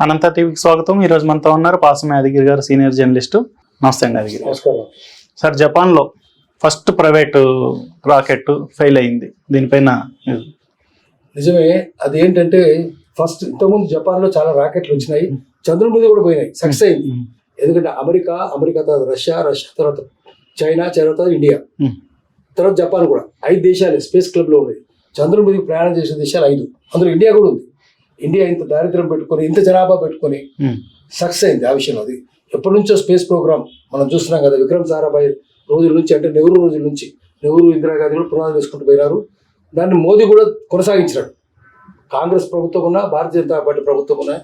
అనంత టీవీకి స్వాగతం. ఈరోజు మనతో ఉన్నారు పాసం యాదగిరి గారు, సీనియర్ జర్నలిస్టు. నమస్తే అండి యాదగిరి. నమస్కారం సార్, జపాన్లో ఫస్ట్ ప్రైవేటు రాకెట్ ఫెయిల్ అయింది. దీనిపైన నిజమే. అది ఏంటంటే ఫస్ట్ ఇంతకుముందు జపాన్లో చాలా రాకెట్లు వచ్చినాయి, చంద్రుడి మీద కూడా పోయినాయి, సక్సెస్ అయింది. ఎందుకంటే అమెరికా తర్వాత రష్యా తర్వాత చైనా తర్వాత ఇండియా తర్వాత జపాన్ కూడా 5 దేశాలు స్పేస్ క్లబ్లో ఉన్నాయి. చంద్రుడి మీదకి ప్రయాణం చేసిన దేశాలు 5, అందులో ఇండియా కూడా ఉంది. ఇండియా ఇంత దారిద్ర్యం పెట్టుకొని ఇంత జనాభా పెట్టుకొని సక్సెస్ అయింది ఆ విషయంలో. అది ఎప్పటి నుంచో స్పేస్ ప్రోగ్రామ్ మనం చూస్తున్నాం కదా. విక్రమ్ సారాభాయ్ రోజుల నుంచి, అంటే నెహ్రూ రోజుల నుంచి, నెహ్రూ ఇందిరాగాంధీ కూడా పునాదులు వేసుకుంటూ పోయినారు. దాన్ని మోదీ కూడా కొనసాగించినాడు. కాంగ్రెస్ ప్రభుత్వం ఉన్నా, భారతీయ జనతా పార్టీ ప్రభుత్వం ఉన్నా,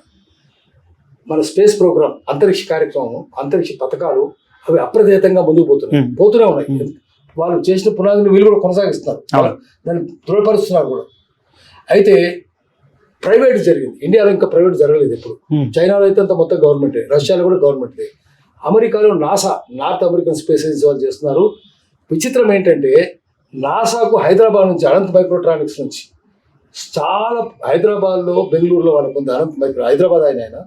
మన స్పేస్ ప్రోగ్రామ్, అంతరిక్ష కార్యక్రమం, అంతరిక్ష పథకాలు అవి అప్రతిహతంగా ముందుకు పోతూనే ఉన్నాయి. వాళ్ళు చేసిన పునాదిని వీళ్ళు కూడా కొనసాగిస్తున్నారు, దాన్ని దృఢపరుస్తున్నారు కూడా. అయితే ప్రైవేట్ జరిగింది, ఇండియాలో ఇంకా ప్రైవేట్ జరగలేదు ఎప్పుడు. చైనాలో అయితే అంత మొత్తం గవర్నమెంటే, రష్యాలో కూడా గవర్నమెంటే. అమెరికాలో NASA, north American space agency వాళ్ళు చేస్తున్నారు. విచిత్రం ఏంటంటే నాసాకు హైదరాబాద్ నుంచి, అనంత్ మైక్రోట్రానిక్స్ నుంచి చాలా, హైదరాబాద్లో బెంగళూరులో వాళ్ళకు ఉంది అనంత్ మైక్రో, హైదరాబాద్ ఆయన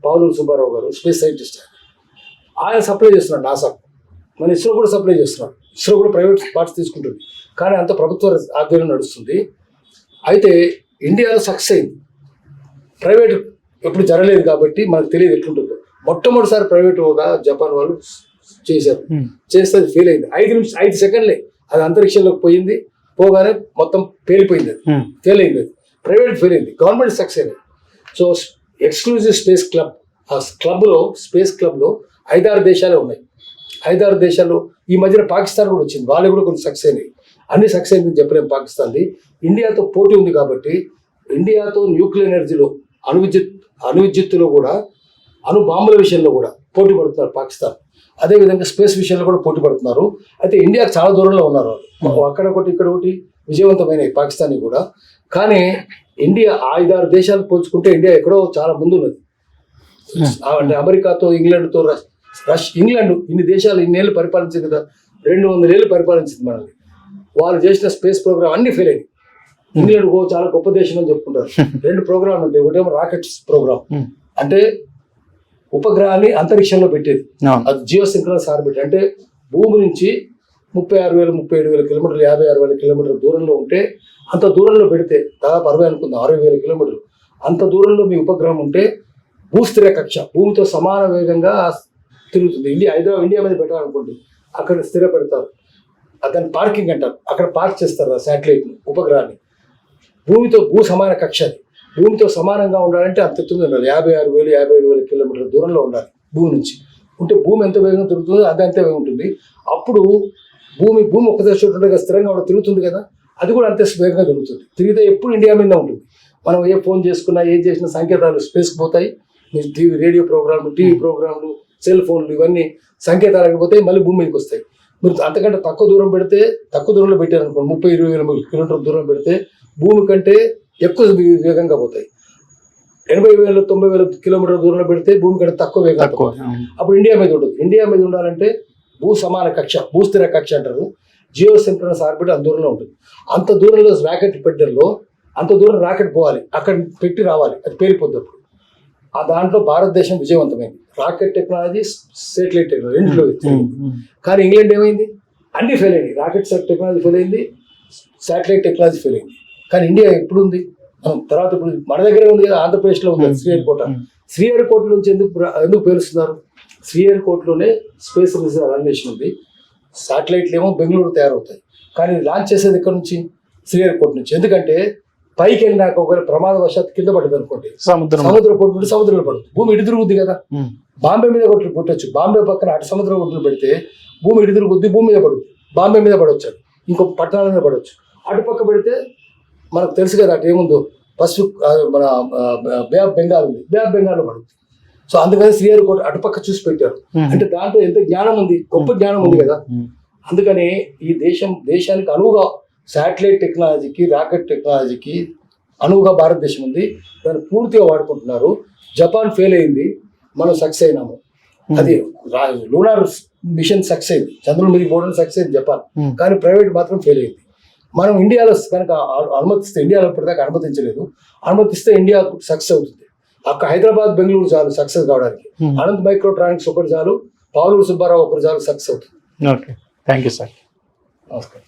పావులూరు సుబ్బారావు గారు స్పేస్ సైంటిస్ట్, ఆయన సప్లై చేస్తున్నాడు నాసాకు. మన ఇస్రో కూడా సప్లై చేస్తున్నాడు. ఇస్రో కూడా ప్రైవేట్ పార్ట్స్ తీసుకుంటుంది, కానీ అంత ప్రభుత్వ ఆధ్వర్యం నడుస్తుంది. అయితే ఇండియాలో సక్సెస్ అయింది. ప్రైవేట్ ఎప్పుడు జరగలేదు కాబట్టి మనకు తెలియదు ఎట్లుంటుందో. మొట్టమొదటిసారి ప్రైవేట్గా జపాన్ వాళ్ళు చేశారు. చేస్తే అది ఫెయిల్ అయింది. 5 సెకండ్లే అది అంతరిక్షంలోకి పోయింది. పోగానే మొత్తం పేలిపోయింది, అది ఫెయిల్ అయింది. అది ప్రైవేట్ ఫెయిల్ అయింది, గవర్నమెంట్ సక్సెస్ అయింది. సో ఎక్స్క్లూజివ్ స్పేస్ క్లబ్, ఆ క్లబ్లో, స్పేస్ క్లబ్లో 5-6 దేశాలే ఉన్నాయి. 5-6 దేశాల్లో ఈ మధ్యన పాకిస్తాన్ కూడా వచ్చింది, వాళ్ళు కూడా కొన్ని సక్సెస్ అయినాయి. అన్ని సక్సెస్ అయిందని చెప్పలేము. పాకిస్తాన్ది ఇండియాతో పోటీ ఉంది కాబట్టి, ఇండియాతో న్యూక్లియర్ ఎనర్జీలో, అణువిద్యుత్తులో కూడా, బాంబుల విషయంలో కూడా పోటీ పడుతున్నారు పాకిస్తాన్. అదేవిధంగా స్పేస్ విషయంలో కూడా పోటీ పడుతున్నారు. అయితే ఇండియాకు చాలా దూరంలో ఉన్నారు వాళ్ళు. అక్కడ ఒకటి ఇక్కడ ఒకటి విజయవంతమైనవి పాకిస్తాన్ కూడా. కానీ ఇండియా 5-6 దేశాలు పోల్చుకుంటే ఇండియా ఎక్కడో చాలా ముందు ఉన్నది. అంటే అమెరికాతో, ఇంగ్లాండ్తో, ఇంగ్లాండ్ ఇన్ని దేశాలు ఇన్నేళ్ళు పరిపాలించింది కదా, 200 ఏళ్ళు పరిపాలించింది మనల్ని. వాళ్ళు చేసిన స్పేస్ ప్రోగ్రామ్ అన్ని ఫెయిల్ అయింది. ఇంగ్లాండ్ చాలా గొప్ప దేశం అని చెప్పుకుంటారు. 2 ప్రోగ్రాంలు ఉంటాయి. ఒకటేమో రాకెట్స్ ప్రోగ్రామ్, అంటే ఉపగ్రహాన్ని అంతరిక్షంలో పెట్టేది, అది జియో సింక్రనస్ ఆర్బిట్. అంటే భూమి నుంచి 36,000 37,000 కిలోమీటర్లు, 56,000 కిలోమీటర్ల దూరంలో ఉంటే, అంత దూరంలో పెడితే, దాదాపు 60 అనుకుందాం, 60,000 కిలోమీటర్లు, అంత దూరంలో మీ ఉపగ్రహం ఉంటే భూస్థిర కక్ష, భూమితో సమాన వేగంగా తిరుగుతుంది. ఇండియా మీద పెట్టాలనుకోండి, అక్కడ స్థిర పెడతారు, దాన్ని పార్కింగ్ అంటారు. అక్కడ పార్క్ చేస్తారు ఆ శాటిలైట్ని, ఉపగ్రహాన్ని. భూ సమాన కక్ష, అది భూమితో సమానంగా ఉండాలంటే అంత ఎత్తుగా ఉండాలి. 56,000 కిలోమీటర్ల దూరంలో ఉండాలి భూమి నుంచి. ఉంటే భూమి ఎంత వేగంగా తిరుగుతుందో అది అంతే వేగం ఉంటుంది. అప్పుడు భూమి ఒక చోట స్థిరంగా కూడా తిరుగుతుంది కదా, అది కూడా అంతే వేగంగా తిరుగుతుంది. తిరిగితే ఎప్పుడు ఇండియా మీద ఉంటుంది. మనం ఏ ఫోన్ చేసుకున్నా, ఏం చేసిన సంకేతాలు స్పేస్కి పోతాయి. టీవీ, రేడియో ప్రోగ్రాంలు, టీవీ ప్రోగ్రాంలు, సెల్ ఫోన్లు, ఇవన్నీ సంకేతాలకు పోతాయి, మళ్ళీ భూమి మీదకి వస్తాయి. మీరు అంతకంటే తక్కువ దూరం పెడితే, తక్కువ దూరంలో పెట్టారనుకోండి, 30-20 కిలోమీటర్ల దూరం పెడితే భూమి కంటే ఎక్కువ వేగంగా పోతాయి. 80,000-90,000 కిలోమీటర్ల దూరంలో పెడితే భూమి కంటే తక్కువ వేగంగా పోతాయి. అప్పుడు ఇండియా మీద ఉంటుంది. ఇండియా మీద ఉండాలంటే భూ సమాన కక్ష, భూస్థిర కక్ష అంటారు, జియో సింక్రనస్ ఆర్బిట్ అంత దూరంలో ఉంటుంది. అంత దూరంలో రాకెట్ పెట్టడంలో, అంత దూరం రాకెట్ పోవాలి, అక్కడ పెట్టి రావాలి, అది పేలిపోద్ది. అప్పుడు ఆ దాంట్లో భారతదేశం విజయవంతమైంది. రాకెట్ టెక్నాలజీ, శాటిలైట్ టెక్నాలజీ రెండులో. కానీ ఇంగ్లాండ్ ఏమైంది, అన్ని ఫెయిల్ అయింది. రాకెట్ టెక్నాలజీ ఫెయిల్ అయింది, శాటిలైట్ టెక్నాలజీ ఫెయిల్ అయింది. కానీ ఇండియా ఎప్పుడు ఉంది, తర్వాత ఇప్పుడు మన దగ్గరే ఉంది కదా, ఆంధ్రప్రదేశ్లో ఉంది శ్రీహరికోట. శ్రీహరికోట నుంచి ఎందుకు పేలుస్తున్నారు? శ్రీహరికోటలోనే స్పేస్ రిసర్చ్ ఆర్గనైజేషన్ ఉంది. శాటిలైట్లు ఏమో బెంగళూరు తయారవుతాయి, కానీ లాంచ్ చేసేది ఇక్కడ నుంచి, శ్రీహరికోట నుంచి. ఎందుకంటే పైకి వెళ్ళినాక ఒకవేళ ప్రమాదవశాత్తు కింద పడ్డది అనుకోండి, సముద్ర పొట్టు సముద్రంలో పడుతుంది, భూమి ఇటు తిరుగుద్ది కదా. బాంబే మీద కొట్టచ్చు, బాంబే పక్కన అటు సముద్రం ఒడ్డును పెడితే భూమి ఇటు తిరుగుద్ది, భూమి మీద పడుతుంది, బాంబే మీద పడవచ్చు, ఇంకో పట్టణాల మీద పడవచ్చు. అటుపక్క పెడితే మనకు తెలుసు కదా అటు ఏముందో, పసిఫిక్, మన బే ఆఫ్ బెంగాల్ ఉంది, బే ఆఫ్ బెంగాల్లో పడుతుంది. సో అందుకని శ్రీహరికోట అటుపక్క చూసి పెట్టారు. అంటే దాంట్లో ఎంత జ్ఞానం ఉంది, గొప్ప జ్ఞానం ఉంది కదా. అందుకని ఈ దేశానికి అనువుగా శాటిలైట్ టెక్నాలజీకి, రాకెట్ టెక్నాలజీకి అనువుగా భారతదేశం ఉంది. దాన్ని పూర్తిగా వాడుకుంటున్నారు. జపాన్ ఫెయిల్ అయింది, మనం సక్సెస్ అయినాము. అది లూనార్ మిషన్ సక్సెస్ అయింది, చంద్రుడి మీదకి పోవడం సక్సెస్ అయింది జపాన్. కానీ ప్రైవేట్ మాత్రం ఫెయిల్ అయింది. మనం ఇండియాలో కనుక అనుమతిస్తే, ఇండియాలో ఇప్పటిదాకా అనుమతించలేదు, అనుమతిస్తే ఇండియా సక్సెస్ అవుతుంది. అక్కడ హైదరాబాద్ బెంగళూరు చాలు సక్సెస్ కావడానికి. అనంత్ మైక్రోట్రానిక్స్ ఒకటి చాలు, పావులూరు సుబ్బారావు ఒకటి చాలు సక్సెస్ అవుతుంది. Okay, thank you sir. నమస్కారం.